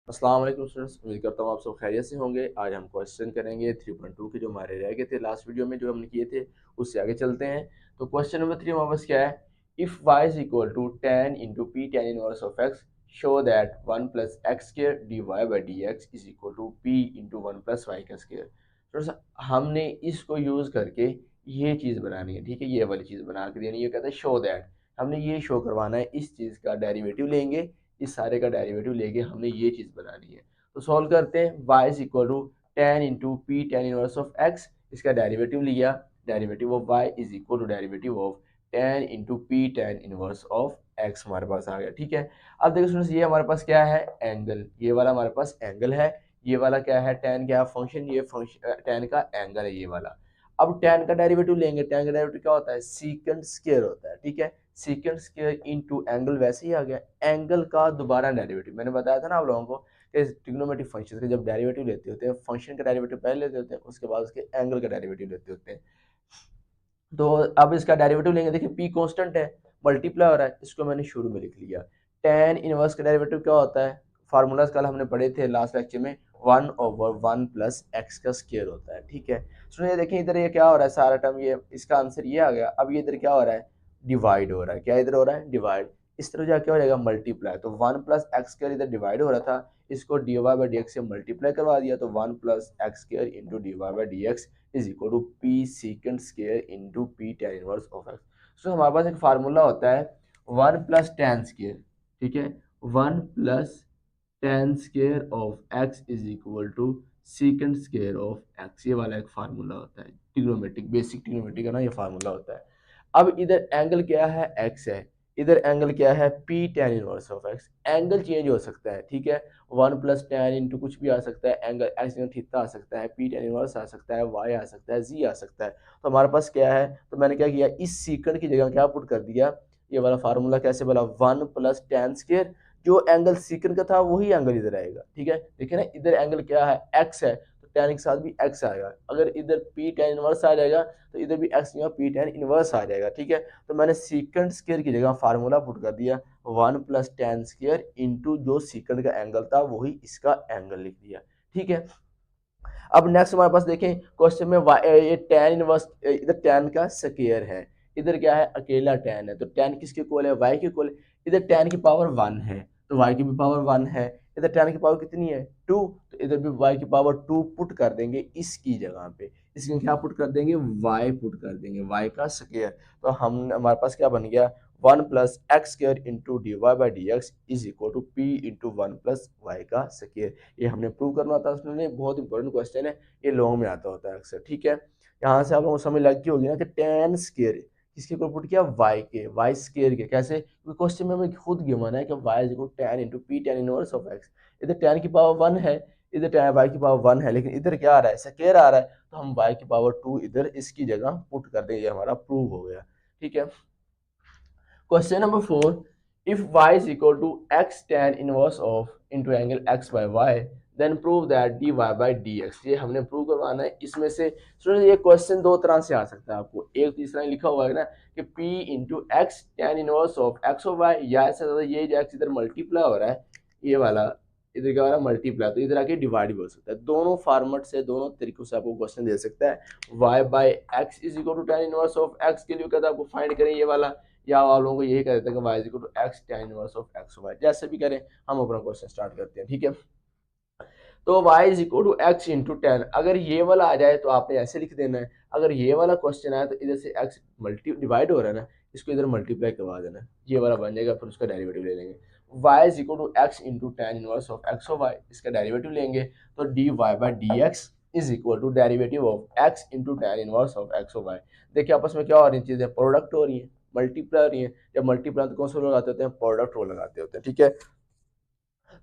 अस्सलाम वालेकुम स्टूडेंट्स, उम्मीद करता हूँ आप सब खैरियत से होंगे। आज हम क्वेश्चन करेंगे 3.2 के जो हमारे रह गए थे लास्ट वीडियो में जो हमने किए थे, उससे आगे चलते हैं। तो क्वेश्चन नंबर 3 हमारे पास क्या है? If y is equal to tan into p tan inverse of x, show that 1 plus x square d y by d x is equal to p into one plus y का square. थोड़ा सा हमने इसको use करके ये चीज़ बनानी है, ठीक है। ये वाली चीज़ बना के देनी है, ये कहता है शो दैट। हमने ये शो करवाना है, इस चीज़ का डेरिवेटिव लेंगे, इस सारे का डेरिवेटिव लेके हमने ये चीज़ बनानी है। तो सॉल्व करते हैं। y is equal to tan into p tan inverse of x, इसका डेरिवेटिव लिया, derivative of y is equal to derivative of tan into p tan inverse of x हमारे पास आ गया, ठीक है। अब देखो स्टूडेंट्स, ये हमारे पास क्या है? एंगल। ये वाला हमारे पास एंगल है, ये वाला क्या है? टेन क्या फंक्शन, ये फंक्शन टेन का एंगल है ये वाला। अब टेन का डेरिवेटिव लेंगे, टेन का डेरिवेटिव क्या होता है? सीकेंड स्क्वायर होता है, ठीक है। सीकेंड स्क्वायर इनटू एंगल, वैसे ही आ गया एंगल का दोबारा डेरिवेटिव। मैंने बताया था ना आप लोगों को कि ट्रिग्नोमेट्रिक फंक्शन के जब डेरिवेटिव लेते होते हैं, फंक्शन का डेरिवेटिव पहले लेते होते हैं, उसके बाद उसके एंगल का डेरिवेटिव लेते होते हैं। तो अब इसका डेरिवेटिव लेंगे, देखिए पी कांस्टेंट है, मल्टीप्लाई हो रहा है, इसको मैंने शुरू में लिख लिया। टेन इनवर्स का डेरिवेटिव क्या होता है? फार्मूलाज कल हमने पढ़े थे लास्ट लेक्चर में, 1/1 प्लस एक्स का स्क्वायर होता है, ठीक है। सुनिए, देखिए इधर ये क्या हो रहा है, सारा टर्म ये, इसका आंसर ये आ गया। अब ये इधर क्या हो रहा है? डिवाइड हो रहा है। क्या इधर हो रहा है? डिवाइड। इस तरह जाके हो जाएगा मल्टीप्लाई। तो 1 प्लस एक्स स्क्वायर इधर डिवाइड हो रहा था, इसको d y by d x से मल्टीप्लाई करवा दिया, तो 1 plus x square into d y by d x is equal to p secant square into p tan inverse of x. So हमारे पास एक फार्मूला होता है 1 प्लस टेन स्क्वायर, ठीक है। 1 plus tan square of x is equal to secant square of x. ये वाला एक फार्मूला होता है ट्रिग्नोमेट्रिक, बेसिक ट्रिग्नोमेट्रिक का ना ये फार्मूला होता है। अब इधर एंगल क्या है? एक्स है, इधर एंगल क्या है? P tan inverse of x. Angle change हो सकता है, ठीक है। 1 प्लस टेन इंटू कुछ भी आ सकता है, एंगल एक्स थीटा आ सकता है, पी टेन इनवर्स आ सकता है, वाई आ सकता है, जी आ सकता है। तो हमारे पास क्या है? तो मैंने क्या किया, इस सीकेंड की जगह क्या पुट कर दिया, ये वाला फार्मूला कैसे बोला, 1 प्लस टेन स्क्वायर, जो एंगल सीकेंड का था वही एंगल इधर आएगा, ठीक है। देखिए ना, इधर एंगल क्या है? एक्स है, तो टेन के साथ भी एक्स आएगा। अगर इधर पी टेन इनवर्स आ जाएगा तो इधर भी एक्स पी टेन इनवर्स आ जाएगा, ठीक है। तो मैंने सीकेंड स्क्वायर की जगह फार्मूला पुट कर दिया, 1 प्लस टेन स्क्वायर इंटू जो सीकेंड का एंगल था वही इसका एंगल लिख दिया, ठीक है। अब नेक्स्ट हमारे पास देखें क्वेश्चन में, ये टेन इनवर्स, इधर टेन का स्क्वायर है, इधर क्या है? अकेला टेन है, तो टेन किसके इक्वल है? वाई के इक्वल। इधर टेन की पावर 1 है, तो वाई की भी पावर 1 है। इधर टेन की पावर कितनी है? 2, तो इधर भी वाई की पावर 2 पुट कर देंगे इसकी जगह पे। इसमें क्या पुट कर देंगे? वाई पुट कर देंगे, वाई का स्क्वायर। तो हम हमारे पास क्या बन गया? 1 plus x square into d y by d x is equal to p into one plus y का स्क्वायर। ये हमने प्रूव करना था उसने, बहुत इंपॉर्टेंट क्वेश्चन है, ये लॉन्ग में आता होता है अक्सर, ठीक है। यहाँ से आप लोगों को समझ लग गई होगी ना कि टेन स्क्वायर किसके ऊपर पुट किया? वाई के, वाई स्क्वायर के। कैसे? क्योंकि क्वेश्चन में हमें खुद गिवन है कि y is equal to tan into p tan inverse of x. इधर टेन की पावर 1 है, इधर टेन वाई की पावर 1 है, लेकिन इधर क्या आ रहा है? स्क्वायर आ रहा है, तो हम वाई की पावर 2 इधर इसकी जगह पुट कर देंगे, हमारा प्रूव हो गया, ठीक है। Question number 4, if y is equal to x tan inverse of into angle x by y, then prove that dy by dx। ये हमने प्रूव करवाना है। इसमें से स्टूडेंट ये क्वेश्चन दो तरह से आ सकता है आपको, एक तो इस तरह लिखा हुआ है ना कि p into x ten inverse of x और वाई, या ऐसा ज़्यादा ये जो एक्स इधर मल्टीप्लाई हो रहा है, ये वाला इधर क्या हो रहा है? मल्टीप्लाई, तो इधर आके डिवाइड भी हो सकता है। दोनों फॉर्मेट से, दोनों तरीकों से आपको क्वेश्चन दे सकता है। y by x is equal to tan inverse of x के लिए कहता है आपको फाइंड करें ये वाला, या आप लोगों को यही कह देते हैं कि y is equal to x tan inverse of x y. जैसे भी करें, हम अपना क्वेश्चन स्टार्ट करते हैं, ठीक है। तो y is equal to x into tan, अगर ये वाला आ जाए तो आपने ऐसे लिख देना है। अगर ये वाला क्वेश्चन आया तो इधर से x मल्टी डिवाइड हो रहा है ना, इसको इधर मल्टीप्लाई करवा देना, ये वाला बन जाएगा, फिर उसका डेरिवेटिव ले लेंगे। y is equal to x into tan inverse of x y, इसका डेरिवेटिव लेंगे, तो d y by d x is equal to derivative of x into tan inverse of x y. देखिए आपस में क्या हो रही चीज़ें? प्रोडक्ट हो रही है, मल्टीप्लाई हो रही है। जब मल्टीप्लाई तो कौन सा लगाते होते हैं? प्रोडक्ट रूल लगाते होते हैं, ठीक है।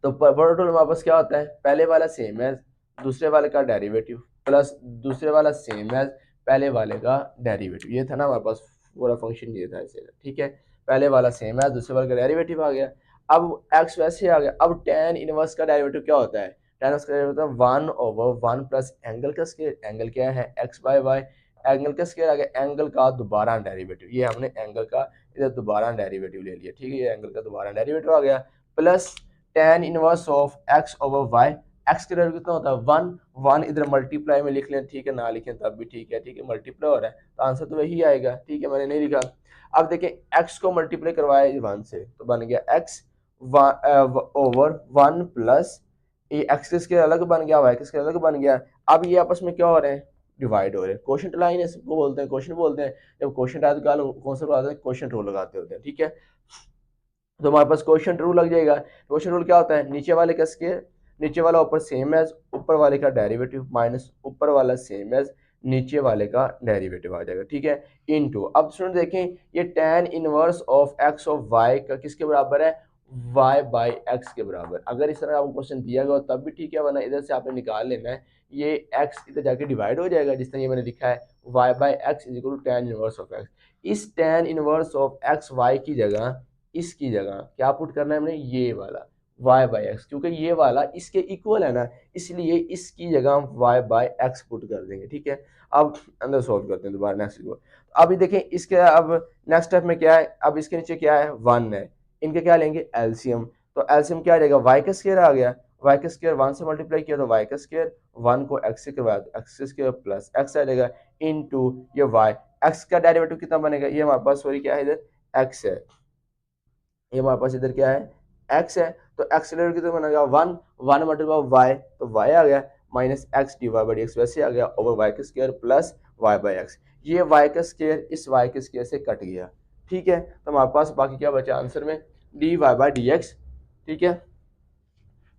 तो प्रोडक्ट रूल में वापस क्या होता है? पहले वाला सेम है दूसरे वाले का डेरिवेटिव, प्लस दूसरे वाला सेम है पहले वाले का डेरिवेटिव। ये था ना हमारे पास पूरा फंक्शन, ये था ऐसे, ठीक है। पहले वाला सेम है, दूसरे वाले का डेरिवेटिव आ गया। अब एक्स वैसे आ गया। अब टेन इनवर्स का डेरिवेटिव क्या होता है? टेन इनवर्स का डेरिवेटिव 1/1 प्लस एंगल का स्क्वायर, एंगल क्या है? एक्स बाय वाई, एंगल का स्क्वायर आ गया, एंगल का दोबारा डेरिवेटिव, ये हमने एंगल का इधर दोबारा डेरिवेटिव ले लिया, ठीक है। ये एंगल का दोबारा डेरिवेटिव आ गया, plus tan inverse of x over y, x का डेरिवेटिव कितना होता है 1, 1 इधर मल्टीप्लाई में लिख लें, ठीक है, ना लिखें तब भी ठीक है, मल्टीप्लाई हो रहा है तो आंसर तो वही आएगा, ठीक है, मैंने नहीं लिखा। अब देखें x को मल्टीप्लाई करवाया 1 से तो बन गया x ओवर 1 प्लस ये x किसके अलग बन गया, y किसके अलग बन गया। अब ये आपस में क्या हो रहे हैं, डिवाइड हो रहे हैं। क्वोशिएंट लाइन है, इसको बोलते हैं क्वोशिएंट बोलते हैं। जब क्वोशिएंट आते हैं कौन सा लगाते हैं, क्वोशिएंट रूल लगाते होते हैं, ठीक है। तो हमारे पास क्वोशिएंट रूल लग जाएगा। क्वोशिएंट रूल क्या होता है, नीचे वाले का स्क्वायर, नीचे वाला ऊपर सेम एज ऊपर वाले का डेरिवेटिव माइनस ऊपर वाला सेम एज नीचे वाले का डेरिवेटिव आ जाएगा, ठीक है, इनटू। अब स्टूडेंट देखें ये tan inverse of x of y का किसके बराबर है, y बाई x के बराबर। अगर इस तरह आपको क्वेश्चन दिया गया तब भी ठीक है, वरना इधर से आपने निकाल लेना है, ये x इधर जाके डिवाइड हो जाएगा, जिस तरह ये मैंने लिखा है y by x is equal to tan inverse of x। इस tan inverse of x y की जगह, इसकी जगह क्या पुट करना है हमने, ये वाला y बाई एक्स, क्योंकि ये वाला इसके इक्वल है ना, इसलिए इसकी जगह y बाई एक्स पुट कर देंगे, ठीक है। अब अंदर सॉल्व करते हैं दोबारा नेक्स्ट को। अभी देखें इसके, अब नेक्स्ट स्टेप में क्या है, अब इसके नीचे क्या है 1 है, इनके क्या लेंगे एलसीएम। तो एलसीएम क्या आ जाएगा, y का स्क्वायर आ गया, y का स्क्वायर 1 से मल्टीप्लाई किया तो y का स्क्वायर, 1 को x से करवाया तो x स्क्वायर प्लस x आ जाएगा इनटू ये y। x का डेरिवेटिव कितना बनेगा, ये हमारे पास सॉरी क्या है इधर x है, ये हमारे पास इधर क्या है x है, तो x का डेरिवेटिव कितना बनेगा 1, 1 मल्टीप्लाई y तो y आ गया minus x d y by d x वैसे आ गया ओवर y का square plus y by x. ये y का स्क्वायर इस y के स्क्वायर से कट गया, ठीक है। तो हमारे पास बाकी क्या बचा आंसर में, d y by d x, ठीक है,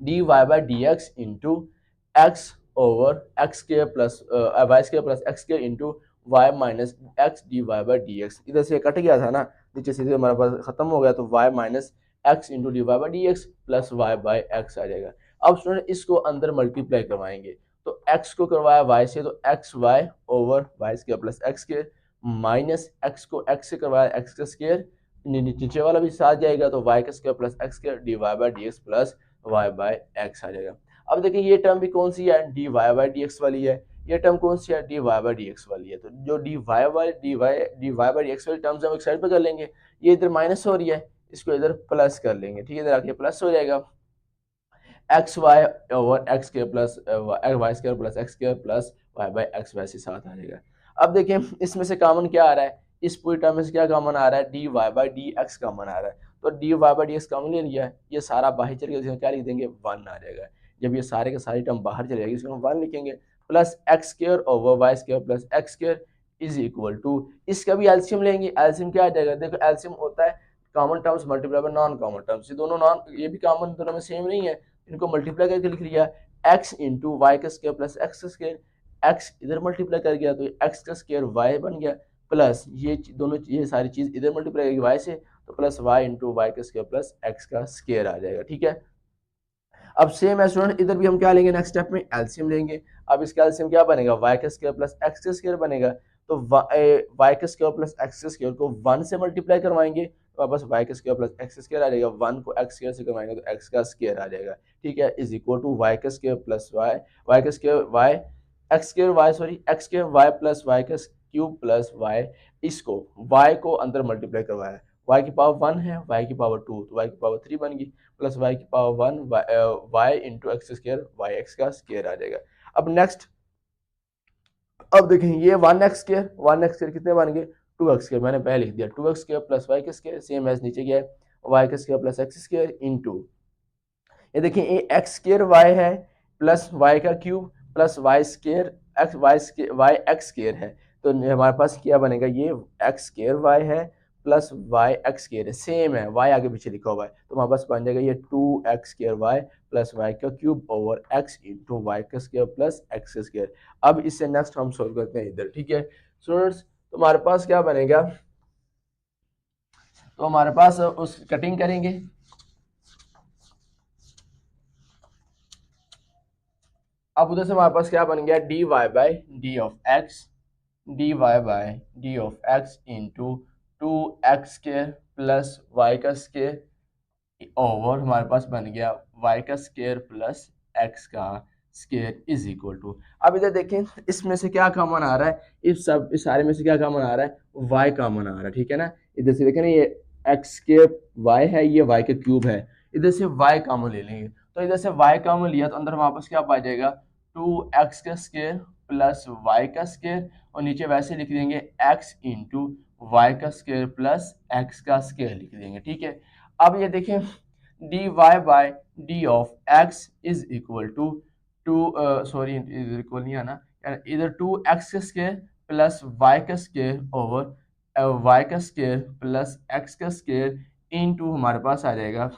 d y by d x into x over x square plus y square plus x square into y minus x d y by d x. इधर से cut गया था ना, नीचे से हमारे पास खत्म हो गया तो y minus x into d y by d x plus y by x आ जाएगा। अब स्टूडेंट इसको अंदर मल्टीप्लाई करवाएंगे, तो x को करवाया y से तो x y over y square plus x square minus x को x से करवाया x का स्क्वायर, नीचे वाला भी साथ जाएगा तो y का square plus x square d y by d x plus y by x आ जाएगा। अब देखिए ये टर्म भी कौन सी है, d y by d x वाली है, ये टर्म कौन सी है, d y by d x वाली है। तो जो d y by d x वाली टर्म्स हम एक साइड पर कर लेंगे, ये इधर माइनस हो रही है इसको इधर प्लस कर लेंगे, ठीक है, इधर आके प्लस हो जाएगा एक्स वाई ओवर एक्स के plus y square plus x square plus y by x वैसे साथ आ जाएगा। अब देखिए इसमें से कॉमन क्या आ रहा है, इस पूरी टर्म में से क्या कॉमन आ रहा है, d y by d x common आ रहा है, तो d y by d x common ले लिया है, ये सारा बाहर चल गया, क्या लिख देंगे 1 आ जाएगा। जब ये सारे के सारी टर्म बाहर चले जाएगी इसको हम 1 लिखेंगे plus x square over y square plus x square is equal to, इसका भी एलसीएम लेंगे, एलसीएम क्या आ जाएगा, देखो एलसीएम होता है common terms multiply by non common terms, ये दोनों नॉन, ये भी कॉमन दोनों में सेम नहीं है, इनको मल्टीप्लाई करके लिख लिया x इंटू वाई का स्क्वायर प्लस एक्स का स्क्वायर, x इधर मल्टीप्लाई कर गया तो x का स्क्वायर y बन गया प्लस ये दोनों ये सारी चीज इधर मल्टीप्लाई करेगी y से तो प्लस y इंटू वाई का स्क्वायर प्लस x का स्क्वायर आ जाएगा, ठीक है। अब सेम है स्टूडेंट, इधर भी हम क्या लेंगे नेक्स्ट स्टेप में एलसीएम लेंगे। अब इसका एलसीएम क्या बनेगा, वाई का स्क्वायर प्लस एक्स का स्क्वायर बनेगा, तो वाई का स्क्वायर प्लस एक्स का स्क्वायर को 1 से मल्टीप्लाई करवाएंगे तो वापस वाई का स्क्वायर प्लस एक्स स्क्वायर आ जाएगा, 1 को एक्स स्क्वायर से करवाएंगे तो एक्स का स्क्वायर आ जाएगा, ठीक है, इज इक्वल टू वाई का स्क्वायर प्लस वाई का square y x square y sorry x square y plus y का क्यूब प्लस वाई, इसको वाई को अंदर मल्टीप्लाई करवाया, y की पावर 1 है, y की पावर 2 तो y की पावर 3 बन गई प्लस y की power 1 y into x square y x का स्क्वायर आ जाएगा। अब नेक्स्ट, अब देखें ये 1x स्क्वायर कितने बन गए 2x स्क्वायर, मैंने पहले लिख दिया 2x स्क्वायर प्लस वाई का स्क्वायर सेम एज नीचे क्या है वाई का square plus x square into ये देखिए ये एक्स स्क्वायर वाई है प्लस वाई का cube plus y square x y x square है, तो हमारे पास क्या बनेगा ये एक्स स्क्वायर वाई है प्लस वाई एक्स स्क्वायर है, सेम है वाई आगे पीछे लिखा हुआ है, तो हमारे पास बन जाएगा ये 2x square y plus y का cube over x into y का स्क्वायर प्लस एक्स का स्क्वायर। अब इससे नेक्स्ट हम सोल्व करते हैं इधर, ठीक है स्टूडेंट्स, तो हमारे पास क्या बनेगा, तो हमारे पास उस कटिंग करेंगे, अब उधर से हमारे पास क्या बन गया d y by d of x into 2x square plus y का स्क्वायर ओवर हमारे पास बन गया y का स्क्वायर प्लस x का स्क्वायर इज इक्वल टू, अब इधर देखें इसमें से क्या कॉमन आ रहा है, इस सारे में से क्या कॉमन आ रहा है y कॉमन आ रहा है, ठीक है ना, इधर से देखें ना ये x स्क्वायर y है ये y का क्यूब है, इधर से y कॉमन ले लेंगे, तो इधर से y कॉमन लिया तो अंदर हमारे पास क्या आ जाएगा 2x का स्क्वायर प्लस y का स्क्वायर, और नीचे वैसे लिख देंगे x इंटू वाई का स्क्वायर प्लस x का स्क्वायर लिख देंगे। ठीक है, अब ये देखें dy by d of x is equal to sorry is equal नहीं आना, इधर 2x का स्क्वायर प्लस y का स्क्वायर ओवर y का स्क्वायर प्लस x का स्क्वायर इनटू हमारे पास आ जाएगा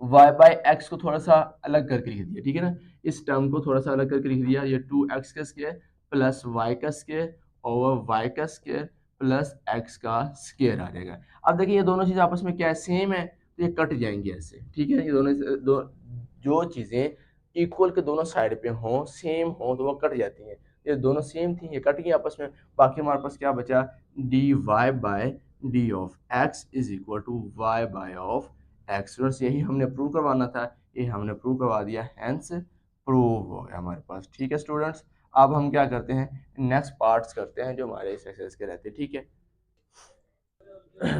y बाय एक्स को थोड़ा सा अलग करके लिख दिया। ठीक है ना, इस टर्म को थोड़ा सा अलग करके लिख दिया, ये 2x का स्क्वायर प्लस y का स्क्वायर ओवर y का स्क्वायर प्लस x का स्क्वायर आ जाएगा। अब देखिए ये दोनों चीज़ आपस में क्या है, सेम है, तो ये कट जाएंगे ऐसे। ठीक है, ये जो चीज़ें इक्वल के दोनों साइड पे हों, सेम हों, तो वो कट जाती हैं। ये दोनों सेम थी, ये कट गई आपस में। बाकी हमारे पास क्या बचा, d y by d of x is equal to y by of x. Students यही हमने प्रूव करवाना था, ये हमने प्रूव करवा दिया, हेंस प्रूव हो गया हमारे पास। ठीक है स्टूडेंट्स, अब हम क्या करते हैं, नेक्स्ट पार्ट्स करते हैं जो हमारे इस एक्सरसाइज के रहते हैं। ठीक है,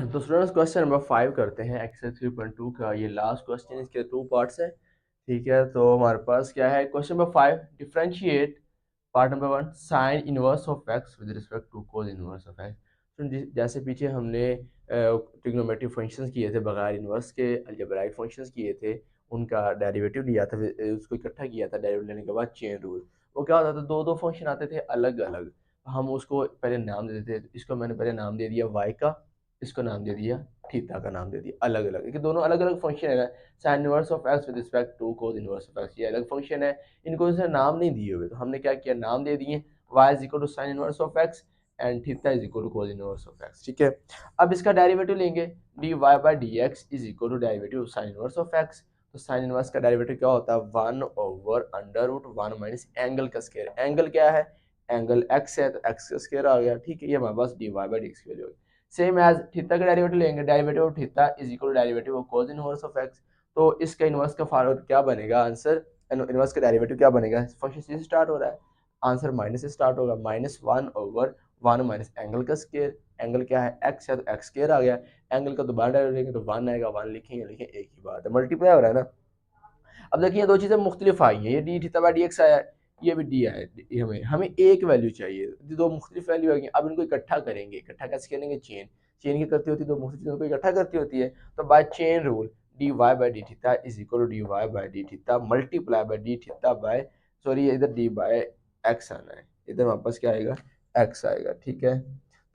तो स्टूडेंट्स क्वेश्चन नंबर 5 करते हैं एक्सरसाइज 3.2 का, ये लास्ट क्वेश्चन, इसके 2 पार्ट्स हैं। ठीक है, तो हमारे पास क्या है, question number 5, differentiate part number 1 sine inverse of x with respect to cos inverse of x. जैसे पीछे हमने ट्रिग्नोमेट्रिक फंक्शंस किए थे बगैर इनवर्स के, अलजेब्राइक फंक्शंस किए थे, उनका डेरिवेटिव लिया था, उसको इकट्ठा किया था, डेरिवेटिव लेने के बाद चेन रूल, वो क्या होता था, दो दो फंक्शन आते थे अलग अलग, हम उसको पहले नाम दे देते थे। इसको मैंने पहले नाम दे दिया वाई का, इसको नाम दे दिया थीटा का नाम दे दिया, अलग अलग, क्योंकि दोनों अलग अलग फंक्शन है ना, sine inverse of x with respect to cos inverse of x, ये अलग फंक्शन है, इनको जैसे नाम नहीं दिए हुए, तो हमने क्या किया, नाम दे दिए, y is equal to sine inverse of x and theta is equal to cos inverse of x. ठीक है, अब इसका डेरिवेटिव लेंगे, d y by d x is equal to derivative sine inverse of x. तो sine inverse का derivative क्या होता है, 1 over under root 1 minus angle का स्क्वायर, एंगल क्या है, एंगल x है, तो x का स्क्वायर आ गया। ठीक है, ये हमारे पास d y by d x की वैल्यू होगी। सेम एज थीटा का डेरिवेटिव लेंगे, derivative of theta is equal to derivative of cos inverse of x. तो इसका इनवर्स का फॉर्मूला क्या बनेगा, आंसर इनवर्स का डेरिवेटिव क्या बनेगा, फंक्शन से स्टार्ट हो रहा है, आंसर माइनस से स्टार्ट होगा, -1 ओवर 1 माइनस एंगल का स्क्वायर, एंगल क्या है x है, तो x स्क्वायर आ गया, एंगल का दोबारा डेरिवेटिव लेंगे तो 1 आएगा, 1 लिखेंगे, लिखें एक ही बात है, मल्टीप्लाई हो रहा है ना। अब देखिए दो चीज़ें मुख्तलिफ आई हैं, ये d theta by d x आया है, ये भी डी आया है, हमें हमें एक वैल्यू चाहिए, दो मुख्तलिफ वैल्यू आएंगी, अब इनको इकट्ठा करेंगे, इकट्ठा कैसे करेंगे, चेन, चेन की करती होती है, दो मुख्तलिफ चीज़ों को इकट्ठा करती होती है, तो by chain rule d y by d theta is equal to d y by d theta multiply by d theta by, sorry इधर डी बाय एक्स आना है, इधर वापस क्या आएगा, एक्स आएगा। ठीक है,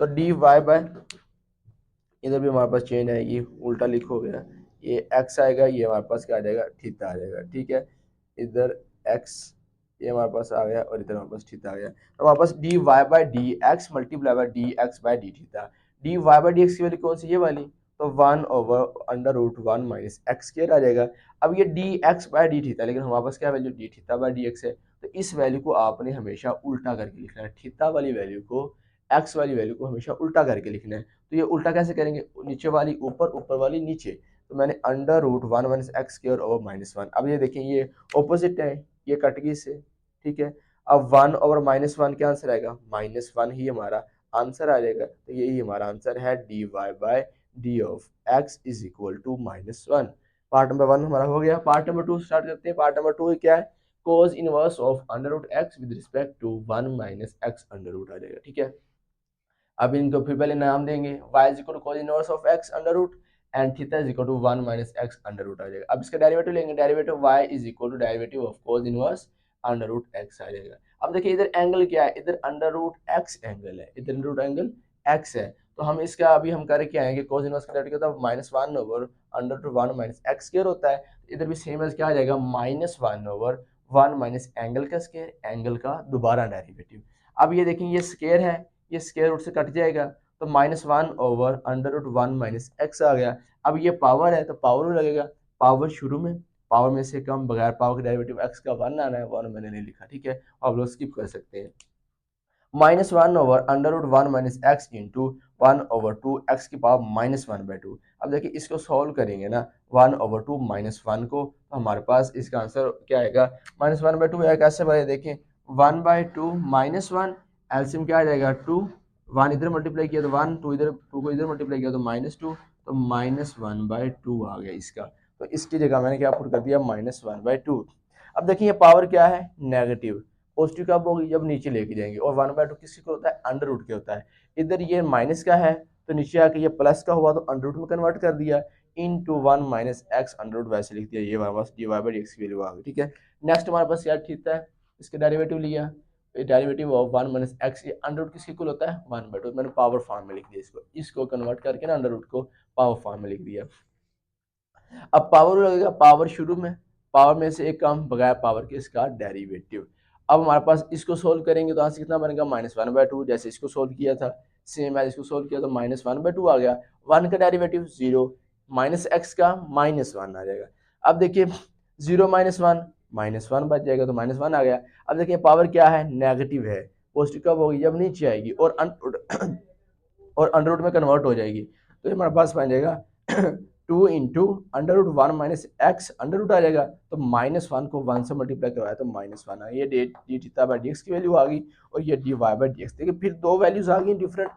तो डी वाई बाय, इधर भी हमारे पास चेन आएगी, उल्टा लिखो गया, ये एक्स आएगा, ये हमारे पास क्या आ जाएगा, थीटा आ जाएगा। ठीक है, इधर एक्स, ये हमारे पास आ गया, और इधर हमारे पास थीटा आ गया, तो हमारे पास d y by d x multiply by d x by d theta, d y by d x की वैल्यू कौन सी, ये वाली, तो 1 over under root 1 minus x square आ जाएगा। अब ये d x by d theta, लेकिन हमारे पास क्या value, d theta by d x है, तो इस वैल्यू को आपने हमेशा उल्टा करके लिखना है, थीटा वाली वैल्यू को, एक्स वाली वैल्यू को हमेशा उल्टा करके लिखना है। तो ये उल्टा कैसे करेंगे, नीचे वाली ऊपर, ऊपर वाली नीचे, तो मैंने under root 1 minus x square over -1, अब ये देखें ये ऑपोजिट है, ये कट गई से। ठीक है, अब 1 ओवर -1 क्या आंसर आएगा, -1 ही हमारा आंसर आ जाएगा, तो यही हमारा आंसर है, d y by d of x is equal to -1। Part number 1 हमारा हो गया, पार्ट नंबर 2 स्टार्ट करते हैं। पार्ट नंबर 2 क्या है, cos inverse of under root x with respect to 1 minus x under root आ जाएगा। ठीक है, अब इनको फिर पहले नाम देंगे, y is equal to cos inverse of x under root and theta is equal to 1 minus x under root आ जाएगा। अब इसका डेरिवेटिव लेंगे, derivative y is equal to derivative of cos inverse under root x आ जाएगा। अब देखिए इधर एंगल क्या है, इधर अंडर रूट x एंगल है, इधर अंडर रूट एंगल x है, तो हम इसका अभी हम करके आएंगे, cos इनवर्स का डेरिवेटिव होता है -1 over under root 1 minus x square होता है, इधर भी सेम एज क्या आ जाएगा, -1 ओवर 1 माइनस एंगल का स्क्वायर, एंगल का दोबारा डेरिवेटिव। अब ये देखें ये स्क्वायर है, ये स्क्वायर रूट से कट जाएगा, तो -1 over under root 1 minus x आ गया। अब ये पावर है, तो पावर में लगेगा, पावर शुरू में, पावर में से कम, बगैर पावर के डेरिवेटिव एक्स का 1 आना है, 1 मैंने नहीं लिखा। ठीक है, आप लोग स्किप कर सकते हैं। -1 over under root 1 minus x into 1 over 2 x की पावर -1/2। अब देखिए इसको सॉल्व करेंगे ना, 1 ओवर 2 -1 को, तो हमारे पास इसका आंसर क्या आएगा, -1/2 है, कैसे भाई देखें, 1/2 -1, एलसीएम क्या आ जाएगा 2, 1 इधर मल्टीप्लाई किया तो 1, 2 इधर, 2 को इधर मल्टीप्लाई किया तो -2, तो -1/2 आ गया इसका। तो इसकी जगह मैंने क्या पुट कर दिया -1/2। अब देखिए ये पावर क्या है, नेगेटिव। पॉजिटिव कब होगी, जब नीचे लेके जाएंगे, और 1/2 किसके होता है, अंडर रूट के होता है। इधर ये माइनस का है तो नीचे आके ये प्लस का हुआ तो अंडर रूट में कन्वर्ट कर दिया, into 1 minus x under root वैसे लिख दिया, ये हमारे पास dy/dx की वैल्यू आ गई। ठीक है, नेक्स्ट हमारे पास क्या थीटा है, इसका डेरिवेटिव लिया, डेरिवेटिव ऑफ 1 माइनस एक्स, ये अंडर रूट किसके इक्वल होता है, 1/2। मैंने पावर फॉर्म में लिख दिया, इसको कन्वर्ट करके ना अंडर रूट को पावर फॉर्म में लिख दिया। अब पावर लगेगा, पावर शुरू में, पावर में से एक काम बगैर पावर के इसका डेरिवेटिव। अब हमारे पास इसको सोल्व करेंगे तो यहाँ से कितना बनेगा -1/2, जैसे इसको सोल्व किया था सेम है, इसको सोल्व किया तो -1/2 आ गया। 1 का डेरिवेटिव 0, माइनस एक्स का -1 आ जाएगा। अब देखिए 0 - 1 -1 बच जाएगा तो -1 आ गया। अब देखिए पावर क्या है, नेगेटिव है, पॉजिटिव कब होगी, जब नीचे आएगी और और अंडर रूट में कन्वर्ट हो जाएगी, तो ये हमारे पास बन जाएगा 2 into under root 1 minus x under root आ जाएगा, तो -1 को 1 से मल्टीप्लाई करवाया तो -1 आया, ये d theta by d x की वैल्यू आ गई, और ये d y by d x. देखिए फिर दो वैल्यूज आ गई डिफरेंट,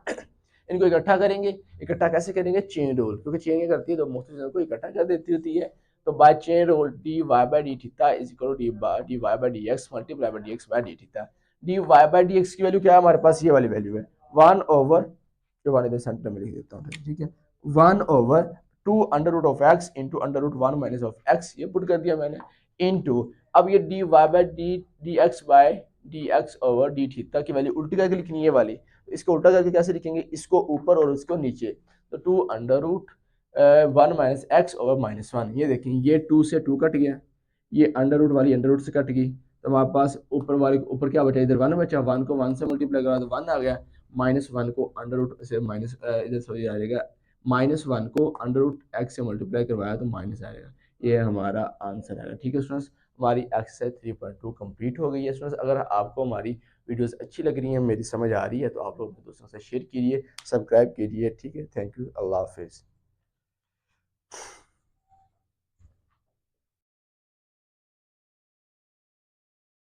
इनको इकट्ठा करेंगे, इकट्ठा कैसे करेंगे, चेन रूल, क्योंकि चेन क्या करती है तो मोस्टली चीज़ों को इकट्ठा कर देती होती है। तो by chain rule d y by d theta is equal to d y by d x multiply by d x by d theta. D y by d x की वैल्यू क्या है हमारे पास, ये वाली वैल्यू है 1 ओवर, जो 1 इधर centre में लिख देता हूँ, ठीक है, 1 over 2 under root of x into under root 1 minus of x, ये पुट कर दिया मैंने, इंटू अब ये d y by d x over d theta की वैल्यू उल्टी करके लिखनी है वाली, तो इसको उल्टा करके कैसे लिखेंगे, इसको ऊपर और इसको नीचे, तो 2 under root 1 minus x over -1। ये देखें ये 2 से 2 कट गया, ये अंडर रूट वाली अंडर रूट से कट गई, तो हमारे पास ऊपर वाले ऊपर क्या बचा, इधर 1 बचा, 1 को 1 से मल्टीप्लाई करा तो 1 आ गया, -1 को अंडर रूट से माइनस इधर सॉरी आ जाएगा, -1 को अंडर रूट एक्स से मल्टीप्लाई करवाया तो माइनस आएगा, ये हमारा आंसर आएगा। ठीक है स्टूडेंट्स, हमारी एक्सरसाइज 3.2 कंप्लीट हो गई है। स्टूडेंट्स अगर आपको हमारी वीडियोस अच्छी लग रही हैं, मेरी समझ आ रही है, तो आप लोग अपने दोस्तों से शेयर कीजिए, सब्सक्राइब कीजिए। ठीक है, थैंक यू, अल्लाह हाफिज़।